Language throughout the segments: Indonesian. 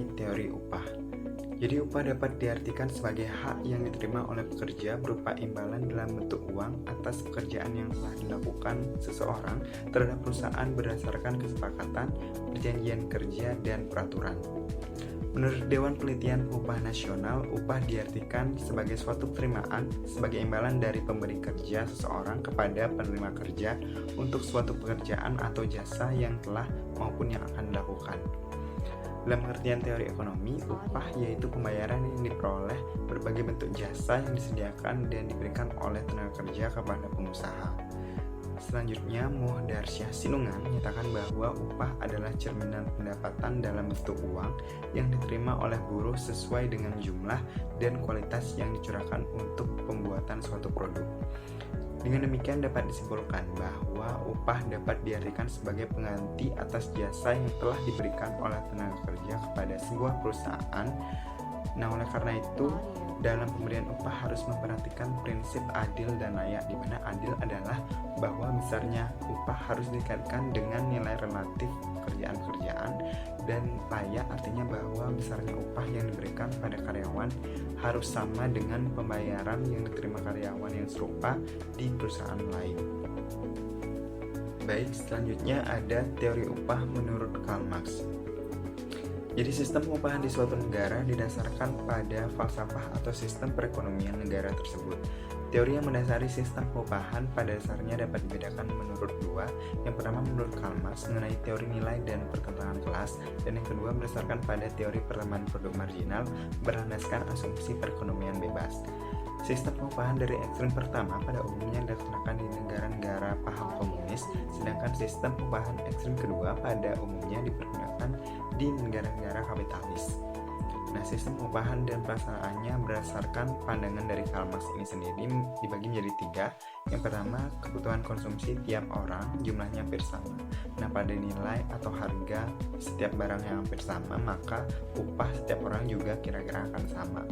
mengenai teori upah. Jadi upah dapat diartikan sebagai hak yang diterima oleh pekerja berupa imbalan dalam bentuk uang atas pekerjaan yang telah dilakukan seseorang terhadap perusahaan berdasarkan kesepakatan, perjanjian kerja, dan peraturan. Menurut Dewan Penelitian Upah Nasional, upah diartikan sebagai suatu penerimaan sebagai imbalan dari pemberi kerja seseorang kepada penerima kerja untuk suatu pekerjaan atau jasa yang telah maupun yang akan dilakukan. Dalam pengertian teori ekonomi, upah yaitu pembayaran yang diperoleh berbagai bentuk jasa yang disediakan dan diberikan oleh tenaga kerja kepada pengusaha. Selanjutnya, Muhdarsyah Sinungan menyatakan bahwa upah adalah cerminan pendapatan dalam bentuk uang yang diterima oleh buruh sesuai dengan jumlah dan kualitas yang dicurahkan untuk pembuatan suatu produk. Dengan demikian dapat disimpulkan bahwa upah dapat diartikan sebagai pengganti atas jasa yang telah diberikan oleh tenaga kerja kepada sebuah perusahaan. Nah, oleh karena itu, dalam pemberian upah harus memperhatikan prinsip adil dan layak, di mana adil adalah bahwa besarnya upah harus dikaitkan dengan nilai relatif pekerjaan-pekerjaan, dan layak artinya bahwa besarnya upah yang diberikan pada karyawan harus sama dengan pembayaran yang diterima karyawan yang serupa di perusahaan lain. Baik, selanjutnya ada teori upah menurut Karl Marx. Jadi sistem pengupahan di suatu negara didasarkan pada falsafah atau sistem perekonomian negara tersebut. Teori yang mendasari sistem pengupahan pada dasarnya dapat dibedakan menurut dua. Yang pertama menurut Karl Marx mengenai teori nilai dan pertentangan kelas, dan yang kedua berdasarkan pada teori pertambahan produk marginal berlandaskan asumsi perekonomian bebas. Sistem pengupahan dari ekstrem pertama pada umumnya dilaksanakan di negara-negara paham komunis, sedangkan sistem pengupahan ekstrem kedua pada umumnya dipergunakan di negara-negara kapitalis. Nah, sistem pengupahan dan pelaksanaannya berdasarkan pandangan dari Karl Marx ini sendiri dibagi menjadi tiga. Yang pertama, kebutuhan konsumsi tiap orang jumlahnya hampir sama. Nah, pada nilai atau harga setiap barang yang hampir sama, maka upah setiap orang juga kira-kira akan sama.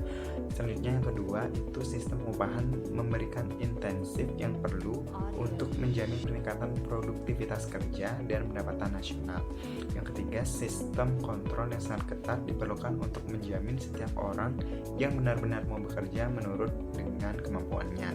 Selanjutnya yang kedua, itu sistem pengupahan memberikan intensif yang perlu untuk menjamin peningkatan produktivitas kerja dan pendapatan nasional. Yang ketiga, sistem kontrol yang sangat ketat diperlukan untuk menjamin setiap orang yang benar-benar mau bekerja menurut dengan kemampuannya.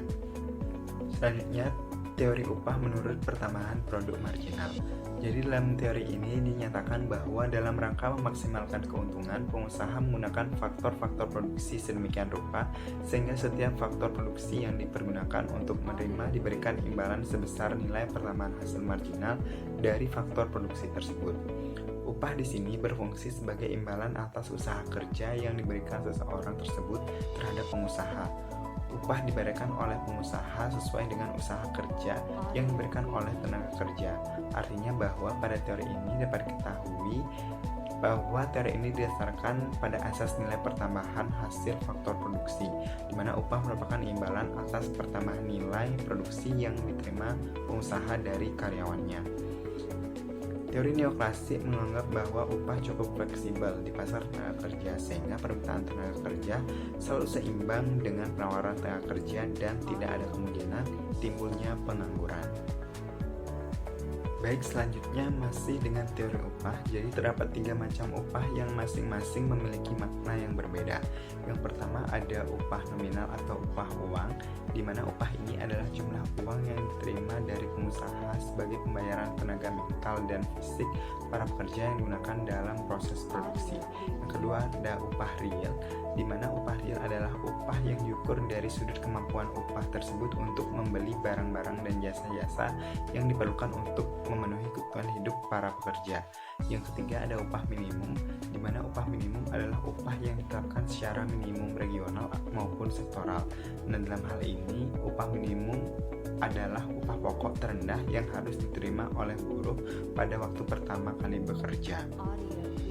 Selanjutnya, teori upah menurut pertambahan produk marginal. Jadi dalam teori ini dinyatakan bahwa dalam rangka memaksimalkan keuntungan, pengusaha menggunakan faktor-faktor produksi sedemikian rupa sehingga setiap faktor produksi yang dipergunakan untuk menerima diberikan imbalan sebesar nilai pertambahan hasil marginal dari faktor produksi tersebut. Upah di sini berfungsi sebagai imbalan atas usaha kerja yang diberikan seseorang tersebut terhadap pengusaha. Upah diberikan oleh pengusaha sesuai dengan usaha kerja yang diberikan oleh tenaga kerja. Artinya bahwa pada teori ini dapat diketahui bahwa teori ini didasarkan pada asas nilai pertambahan hasil faktor produksi, di mana upah merupakan imbalan atas pertambahan nilai produksi yang diterima pengusaha dari karyawannya. Teori neoklasik menganggap bahwa upah cukup fleksibel di pasar tenaga kerja sehingga permintaan tenaga kerja selalu seimbang dengan penawaran tenaga kerja dan tidak ada kemungkinan timbulnya pengangguran. Baik, selanjutnya masih dengan teori upah. Jadi terdapat 3 macam upah yang masing-masing memiliki makna yang berbeda. Yang pertama ada upah nominal atau upah uang, di mana upah ini adalah jumlah uang yang diterima dari pengusaha sebagai pembayaran tenaga mental dan fisik para pekerja yang digunakan dalam proses produksi. Yang kedua ada upah real, di mana upah real adalah upah yang diukur dari sudut kemampuan upah tersebut untuk membeli barang-barang dan jasa-jasa yang diperlukan untuk memenuhi kebutuhan hidup para pekerja. Yang ketiga ada upah minimum, di mana upah minimum adalah upah yang ditetapkan secara minimum regional maupun sektoral. Nah, dalam hal ini upah minimum adalah upah pokok terendah yang harus diterima oleh buruh pada waktu pertama kali bekerja.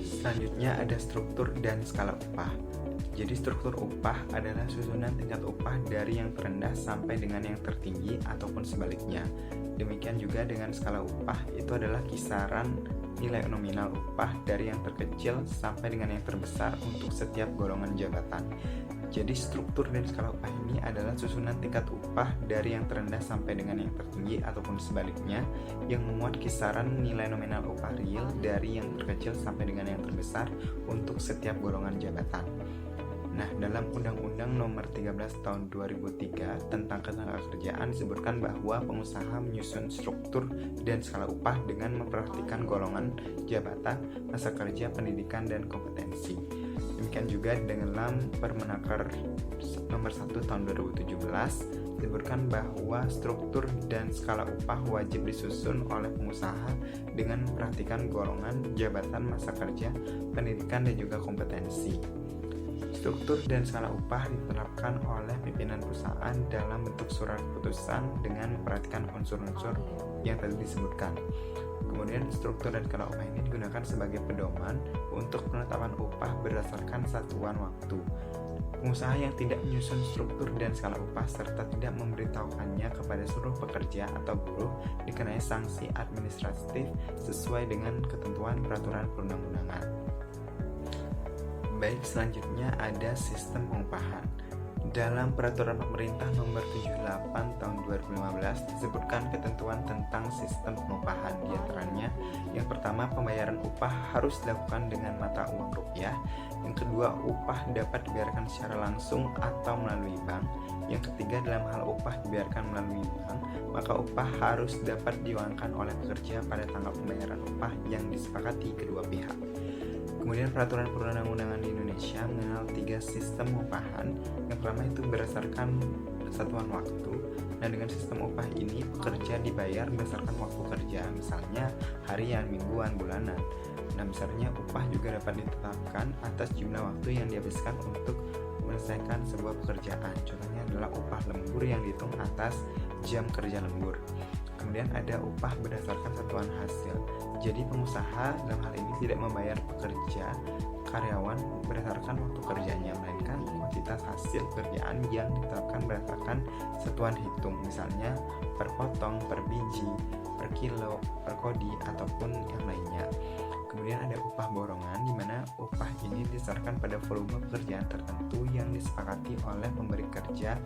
Selanjutnya ada struktur dan skala upah. Jadi struktur upah adalah susunan tingkat upah dari yang terendah sampai dengan yang tertinggi ataupun sebaliknya. Demikian juga dengan skala upah, itu adalah kisaran nilai nominal upah dari yang terkecil sampai dengan yang terbesar untuk setiap golongan jabatan. Jadi struktur dan skala upah ini adalah susunan tingkat upah dari yang terendah sampai dengan yang tertinggi ataupun sebaliknya, yang memuat kisaran nilai nominal upah real dari yang terkecil sampai dengan yang terbesar untuk setiap golongan jabatan. Nah, dalam Undang-Undang Nomor 13 Tahun 2003 tentang Ketenagakerjaan disebutkan bahwa pengusaha menyusun struktur dan skala upah dengan memperhatikan golongan jabatan, masa kerja, pendidikan, dan kompetensi. Demikian juga dalam Permenaker Nomor 1 Tahun 2017 disebutkan bahwa struktur dan skala upah wajib disusun oleh pengusaha dengan memperhatikan golongan jabatan, masa kerja, pendidikan, dan juga kompetensi. Struktur dan skala upah diterapkan oleh pimpinan perusahaan dalam bentuk surat keputusan dengan memperhatikan unsur-unsur yang tadi disebutkan. Kemudian struktur dan skala upah ini digunakan sebagai pedoman untuk penetapan upah berdasarkan satuan waktu. Pengusaha yang tidak menyusun struktur dan skala upah serta tidak memberitahukannya kepada seluruh pekerja atau buruh dikenai sanksi administratif sesuai dengan ketentuan peraturan perundang-undangan. Baik, selanjutnya ada sistem pengupahan. Dalam Peraturan Pemerintah Nomor 78 Tahun 2015 disebutkan ketentuan tentang sistem pengupahan. Di antaranya, yang pertama, pembayaran upah harus dilakukan dengan mata uang rupiah. Yang kedua, upah dapat dibayarkan secara langsung atau melalui bank. Yang ketiga, dalam hal upah dibayarkan melalui bank, maka upah harus dapat diuangkan oleh pekerja pada tanggal pembayaran upah yang disepakati kedua pihak. Kemudian peraturan perundang-undangan di Indonesia mengenal 3 sistem pengupahan. Yang pertama itu berdasarkan satuan waktu. Nah, dengan sistem upah ini pekerja dibayar berdasarkan waktu kerja, misalnya harian, mingguan, bulanan. Nah, misalnya upah juga dapat ditetapkan atas jumlah waktu yang dihabiskan untuk menyelesaikan sebuah pekerjaan. Contohnya adalah upah lembur yang dihitung atas jam kerja lembur. Kemudian ada upah berdasarkan satuan hasil. Jadi pengusaha dalam hal ini tidak membayar pekerja karyawan berdasarkan waktu kerjanya, melainkan kuantitas hasil pekerjaan yang ditetapkan berdasarkan satuan hitung, misalnya per potong, per biji, per kilo, per kodi, ataupun yang lainnya. Kemudian ada upah borongan, di mana upah ini didasarkan pada volume pekerjaan tertentu yang disepakati oleh pemberi kerja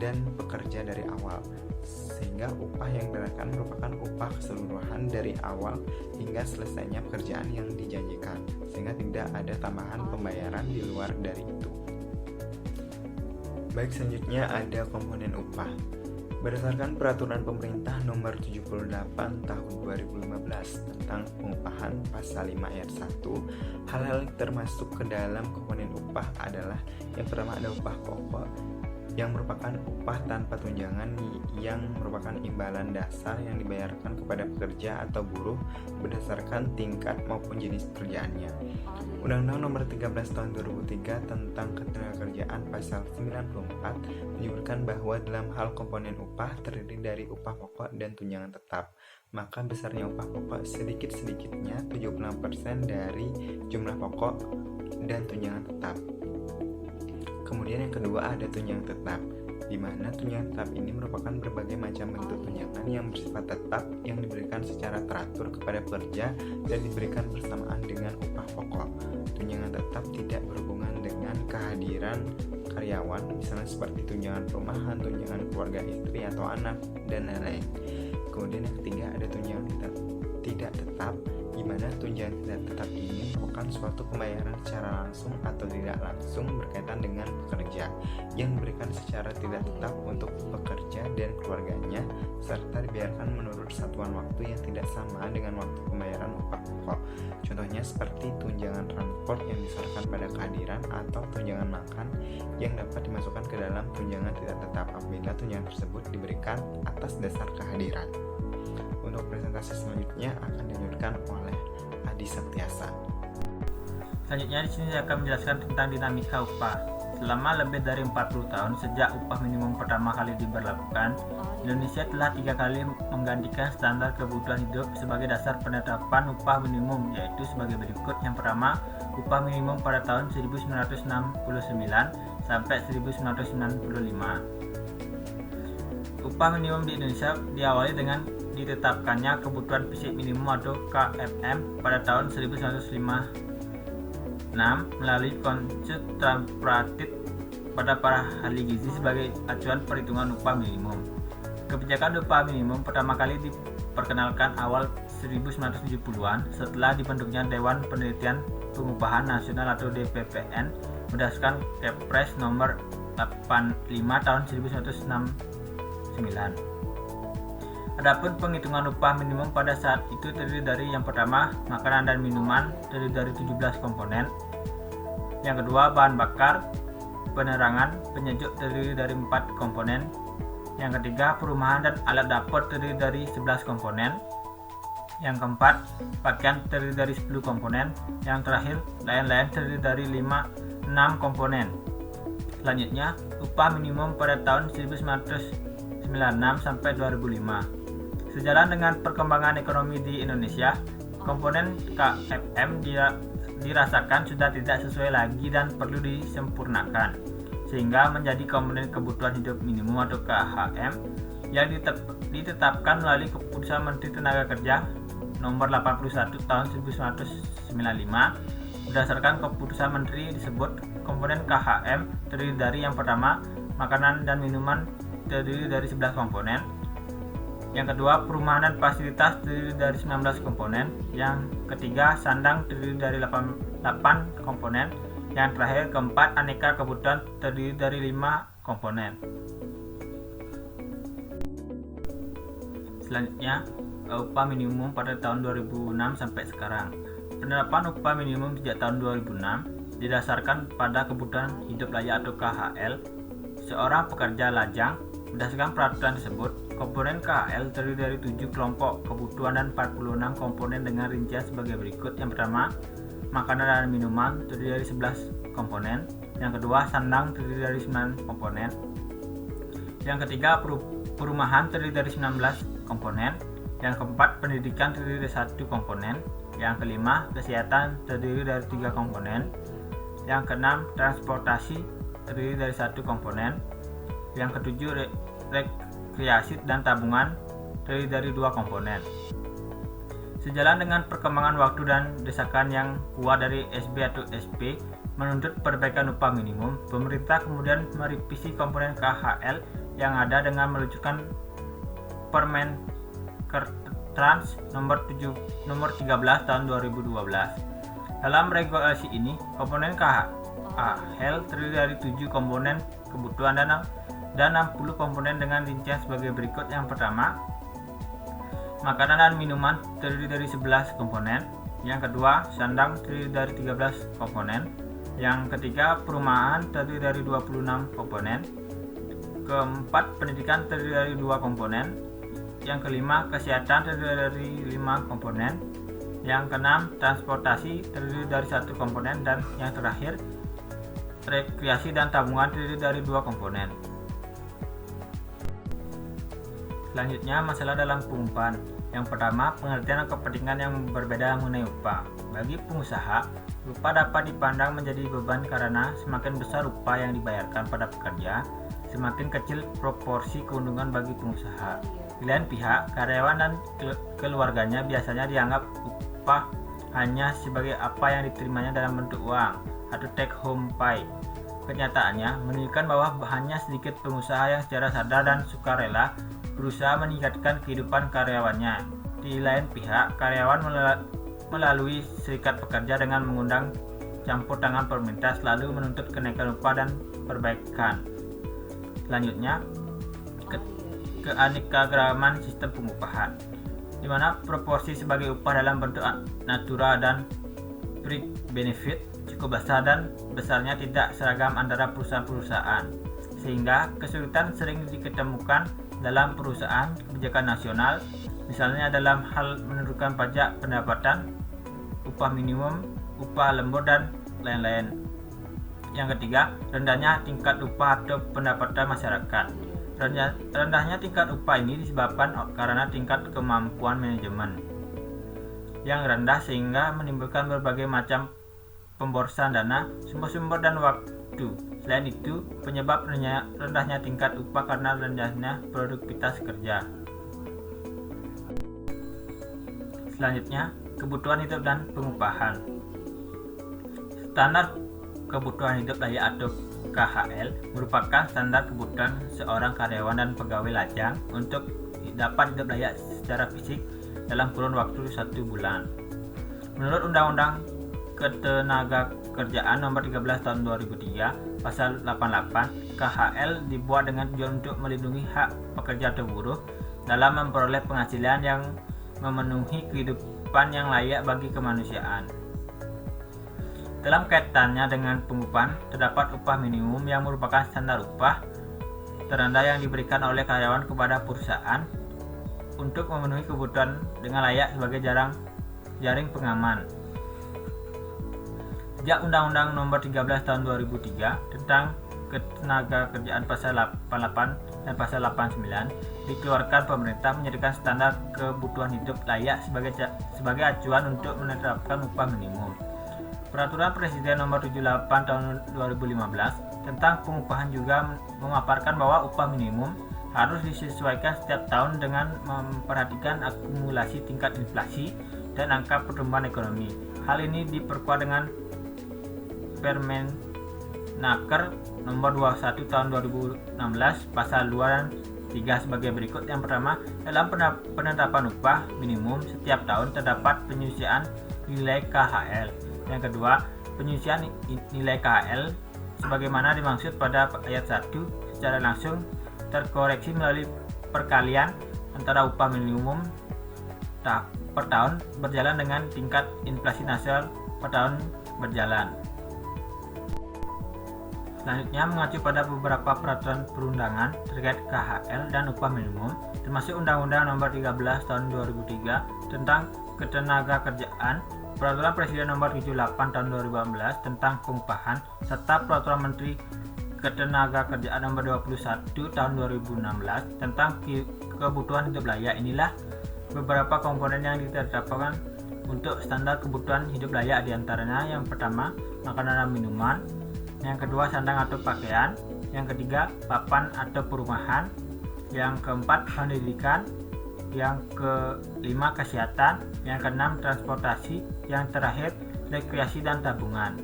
dan pekerja dari awal, sehingga upah yang diberikan merupakan upah keseluruhan dari awal hingga selesainya pekerjaan yang dijanjikan, sehingga tidak ada tambahan pembayaran di luar dari itu. Baik, selanjutnya ada komponen upah. Berdasarkan Peraturan Pemerintah Nomor 78 Tahun 2015 tentang pengupahan Pasal 5 Ayat 1, hal-hal yang termasuk ke dalam komponen upah adalah yang pertama ada upah pokok, yang merupakan upah tanpa tunjangan yang merupakan imbalan dasar yang dibayarkan kepada pekerja atau buruh berdasarkan tingkat maupun jenis pekerjaannya. Undang-Undang Nomor 13 Tahun 2003 tentang Ketenagakerjaan Pasal 94 menyebutkan bahwa dalam hal komponen upah terdiri dari upah pokok dan tunjangan tetap, maka besarnya upah pokok sedikit-sedikitnya 76% dari jumlah pokok dan tunjangan tetap. Kemudian yang kedua ada tunjangan tetap, di mana tunjangan tetap ini merupakan berbagai macam bentuk tunjangan yang bersifat tetap yang diberikan secara teratur kepada pekerja dan diberikan bersamaan dengan upah pokok. Tunjangan tetap tidak berhubungan dengan kehadiran karyawan, misalnya seperti tunjangan perumahan, tunjangan keluarga istri atau anak, dan lain-lain. Kemudian yang ketiga ada tunjangan tidak tetap, di mana tunjangan tidak tetap ini merupakan suatu pembayaran secara langsung atau tidak langsung berkaitan dengan pekerja yang diberikan secara tidak tetap untuk pekerja dan keluarganya, serta dibayarkan menurut satuan waktu yang tidak sama dengan waktu pembayaran upah pokok. Contohnya seperti tunjangan transport yang diserahkan pada kehadiran atau tunjangan makan yang dapat dimasukkan ke dalam tunjangan tidak tetap apabila tunjangan tersebut diberikan atas dasar kehadiran. Untuk presentasi selanjutnya akan dilanjutkan oleh Adi Septiasa. Selanjutnya di sini saya akan menjelaskan tentang dinamika upah. Selama lebih dari 40 tahun sejak upah minimum pertama kali diberlakukan, Indonesia telah 3 kali menggantikan standar kebutuhan hidup sebagai dasar penetapan upah minimum, yaitu sebagai berikut. Yang pertama, upah minimum pada tahun 1969 sampai 1995. Upah minimum di Indonesia diawali dengan ditetapkannya kebutuhan fisik minimum atau KFM pada tahun 1956 melalui Konsep Tripartit pada para ahli gizi sebagai acuan perhitungan upah minimum. Kebijakan upah minimum pertama kali diperkenalkan awal 1970-an setelah dibentuknya Dewan Penelitian Pengupahan Nasional atau DPPN berdasarkan Kepres nomor 85 tahun 1969. Adapun penghitungan upah minimum pada saat itu terdiri dari yang pertama, makanan dan minuman terdiri dari 17 komponen. Yang kedua, bahan bakar, penerangan, penyejuk terdiri dari 4 komponen. Yang ketiga, perumahan dan alat dapur terdiri dari 11 komponen. Yang keempat, pakaian terdiri dari 10 komponen. Yang terakhir, lain-lain terdiri dari 6 komponen. Selanjutnya, upah minimum pada tahun 1996 sampai 2005. Sejalan dengan perkembangan ekonomi di Indonesia, komponen KFM dirasakan sudah tidak sesuai lagi dan perlu disempurnakan, sehingga menjadi komponen kebutuhan hidup minimum atau KHM yang ditetapkan melalui Keputusan Menteri Tenaga Kerja Nomor 81 Tahun 1995. Berdasarkan Keputusan Menteri disebut, komponen KHM terdiri dari yang pertama, makanan dan minuman terdiri dari 11 komponen. Yang kedua, perumahan dan fasilitas terdiri dari 19 komponen. Yang ketiga, sandang terdiri dari 8 komponen. Yang terakhir, keempat, aneka kebutuhan terdiri dari 5 komponen. Selanjutnya, upah minimum pada tahun 2006 sampai sekarang. Penerapan upah minimum sejak tahun 2006 didasarkan pada kebutuhan hidup layak atau KHL seorang pekerja lajang. Berdasarkan peraturan tersebut, komponen KHL terdiri dari 7 kelompok kebutuhan dan 46 komponen dengan rincian sebagai berikut. Yang pertama, makanan dan minuman terdiri dari 11 komponen. Yang kedua, sandang terdiri dari 9 komponen. Yang ketiga, perumahan terdiri dari 19 komponen. Yang keempat, pendidikan terdiri dari 1 komponen. Yang kelima, kesehatan terdiri dari 3 komponen. Yang keenam, transportasi terdiri dari 1 komponen. Yang ketujuh, rekreasi dan tabungan terdiri dari 2 komponen. Sejalan dengan perkembangan waktu dan desakan yang kuat dari SB atau SP menuntut perbaikan upah minimum, pemerintah kemudian merevisi komponen KHL yang ada dengan meluncurkan Permenkertrans nomor 13 tahun 2012. Dalam regulasi ini, komponen KHL terdiri dari 7 komponen kebutuhan dan 60 komponen dengan rincian sebagai berikut. Yang pertama, makanan dan minuman terdiri dari 11 komponen. Yang kedua, sandang terdiri dari 13 komponen. Yang ketiga, perumahan terdiri dari 26 komponen. Keempat, pendidikan terdiri dari 2 komponen. Yang kelima, kesehatan terdiri dari 5 komponen. Yang keenam, transportasi terdiri dari 1 komponen. Dan yang terakhir, rekreasi dan tabungan terdiri dari 2 komponen. Selanjutnya, masalah dalam pengupahan. Yang pertama, pengertian dan kepentingan yang berbeda mengenai upah. Bagi pengusaha, upah dapat dipandang menjadi beban karena semakin besar upah yang dibayarkan pada pekerja, semakin kecil proporsi keuntungan bagi pengusaha. Di lain pihak, karyawan dan keluarganya biasanya dianggap upah hanya sebagai apa yang diterimanya dalam bentuk uang atau take home pay. Kenyataannya menunjukkan bahwa hanya sedikit pengusaha yang secara sadar dan sukarela berusaha meningkatkan kehidupan karyawannya. Di lain pihak, karyawan melalui serikat pekerja dengan mengundang campur tangan pemerintah selalu menuntut kenaikan upah dan perbaikan. Selanjutnya, keanekaragaman sistem pengupahan, di mana proporsi sebagai upah dalam bentuk natura dan fringe benefit cukup besar dan besarnya tidak seragam antara perusahaan-perusahaan, sehingga kesulitan sering diketemukan dalam perusahaan kebijakan nasional, misalnya dalam hal menurunkan pajak pendapatan, upah minimum, upah lembur, dan lain-lain. Yang ketiga, rendahnya tingkat upah atau pendapatan masyarakat. Rendahnya tingkat upah ini disebabkan karena tingkat kemampuan manajemen yang rendah sehingga menimbulkan berbagai macam pemborosan dana, sumber-sumber dan waktu. Selain itu, penyebab rendahnya tingkat upah karena rendahnya produktivitas kerja. Selanjutnya, kebutuhan hidup dan pengupahan. Standar kebutuhan hidup layak atau KHL merupakan standar kebutuhan seorang karyawan dan pegawai lajang untuk dapat hidup layak secara fisik dalam kurun waktu 1 bulan. Menurut Undang-Undang Ketenagakerjaan Nomor 13 Tahun 2003 Pasal 88, KHL dibuat dengan tujuan untuk melindungi hak pekerja atau buruh dalam memperoleh penghasilan yang memenuhi kehidupan yang layak bagi kemanusiaan. Dalam kaitannya dengan pengupahan, terdapat upah minimum yang merupakan standar upah terendah yang diberikan oleh karyawan kepada perusahaan untuk memenuhi kebutuhan dengan layak sebagai jaring pengaman. Sejak Undang-Undang Nomor 13 Tahun 2003 tentang Ketenagakerjaan Pasal 88 dan Pasal 89 dikeluarkan, pemerintah menyediakan standar kebutuhan hidup layak sebagai acuan untuk menetapkan upah minimum. Peraturan Presiden Nomor 78 Tahun 2015 tentang pengupahan juga memaparkan bahwa upah minimum harus disesuaikan setiap tahun dengan memperhatikan akumulasi tingkat inflasi dan angka pertumbuhan ekonomi. Hal ini diperkuat dengan Permenaker Nomor 21 Tahun 2016 Pasal 2 dan 3 sebagai berikut. Yang pertama, dalam penetapan upah minimum setiap tahun terdapat penyusian nilai KHL. Yang kedua, penyusian nilai KHL sebagaimana dimaksud pada ayat 1 secara langsung terkoreksi melalui perkalian antara upah minimum per tahun berjalan dengan tingkat inflasi nasional per tahun berjalan. Selanjutnya, mengacu pada beberapa peraturan perundangan terkait KHL dan upah minimum, termasuk Undang-Undang Nomor 13 Tahun 2003 tentang Ketenagakerjaan, Peraturan Presiden Nomor 78 Tahun 2018 tentang pengupahan, serta Peraturan Menteri Ketenagakerjaan Nomor 21 Tahun 2016 tentang kebutuhan hidup layak. Inilah beberapa komponen yang ditetapkan untuk standar kebutuhan hidup layak, diantaranya yang pertama, makanan dan minuman, yang kedua, sandang atau pakaian, yang ketiga, papan atau perumahan, yang keempat, pendidikan, yang kelima, kesehatan, yang keenam, transportasi, yang terakhir, rekreasi dan tabungan.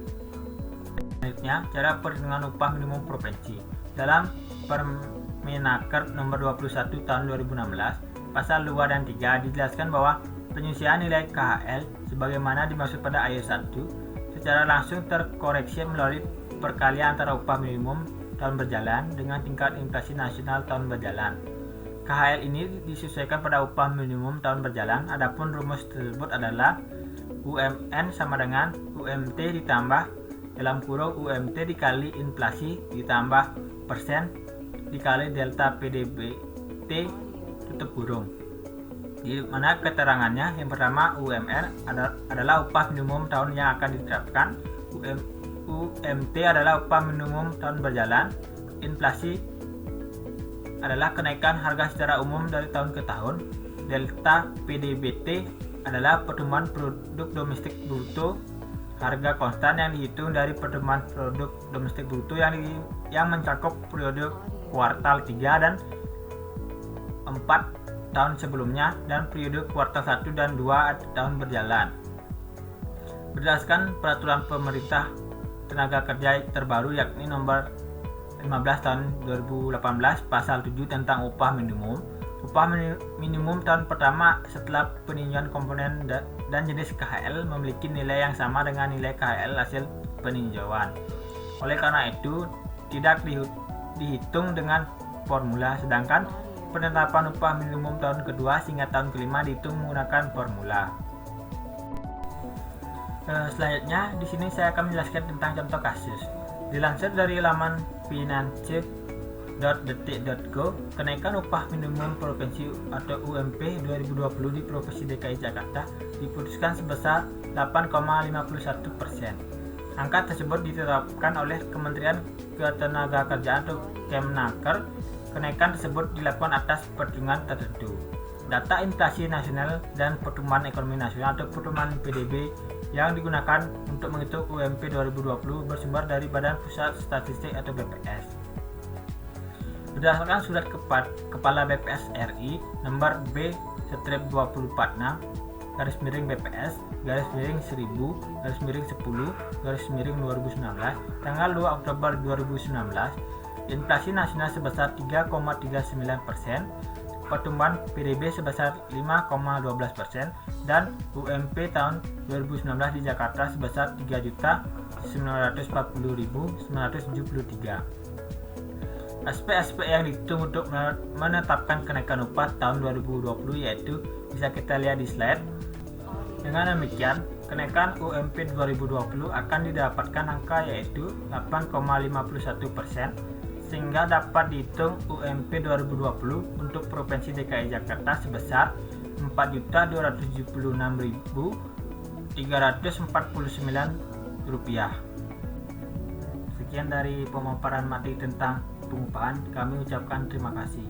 Selanjutnya, cara perhitungan upah minimum provinsi. Dalam Permenaker Nomor 21 Tahun 2016 Pasal 2 dan 3 dijelaskan bahwa penyusian nilai KHL sebagaimana dimaksud pada ayat 1 secara langsung terkoreksi melalui perkalian antara upah minimum tahun berjalan dengan tingkat inflasi nasional tahun berjalan. KHL ini disesuaikan pada upah minimum tahun berjalan. Adapun rumus tersebut adalah UMN sama dengan UMT ditambah dalam kurung UMT dikali inflasi ditambah persen dikali delta PDBT tutup kurung. Di mana keterangannya, yang pertama, UMR adalah upah minimum tahun yang akan diterapkan, UMT adalah upah minimum tahun berjalan, inflasi adalah kenaikan harga secara umum dari tahun ke tahun, delta PDBT adalah pertumbuhan produk domestik bruto, harga konstan yang dihitung dari pertumbuhan produk domestik bruto yang mencakup periode kuartal 3 dan 4 tahun sebelumnya dan periode kuartal 1 dan 2 tahun berjalan. Berdasarkan peraturan pemerintah tenaga kerja terbaru yakni nomor 15 tahun 2018 pasal 7 tentang upah minimum. Upah minimum tahun pertama setelah peninjauan komponen dan jenis KHL memiliki nilai yang sama dengan nilai KHL hasil peninjauan. Oleh karena itu, tidak dihitung dengan formula, sedangkan penetapan upah minimum tahun kedua hingga tahun kelima dihitung menggunakan formula. Selanjutnya, di sini saya akan menjelaskan tentang contoh kasus. Dilansir dari laman finance.detik.go, kenaikan upah minimum provinsi atau UMP 2020 di Provinsi DKI Jakarta diputuskan sebesar 8,51%. Angka tersebut ditetapkan oleh Kementerian Ketenagakerjaan atau Kemnaker. Kenaikan tersebut dilakukan atas perhitungan tertentu. Data inflasi nasional dan pertumbuhan ekonomi nasional atau pertumbuhan PDB yang digunakan untuk menghitung UMP 2020 bersumber dari Badan Pusat Statistik atau BPS. Berdasarkan surat Kepala BPS RI nomor B/246 BPS _1000 _10 _2019 tanggal 2 Oktober 2019, inflasi nasional sebesar 3,39%, pertumbuhan PDB sebesar 5,12%, dan UMP tahun 2019 di Jakarta sebesar 3.940.973. Aspek-aspek yang dihitung untuk menetapkan kenaikan upah tahun 2020 yaitu bisa kita lihat di slide. Dengan demikian, kenaikan UMP 2020 akan didapatkan angka yaitu 8,51%, sehingga dapat dihitung UMP 2020 untuk Provinsi DKI Jakarta sebesar Rp4.276.349. Sekian dari pemaparan materi tentang pengupahan, kami ucapkan terima kasih.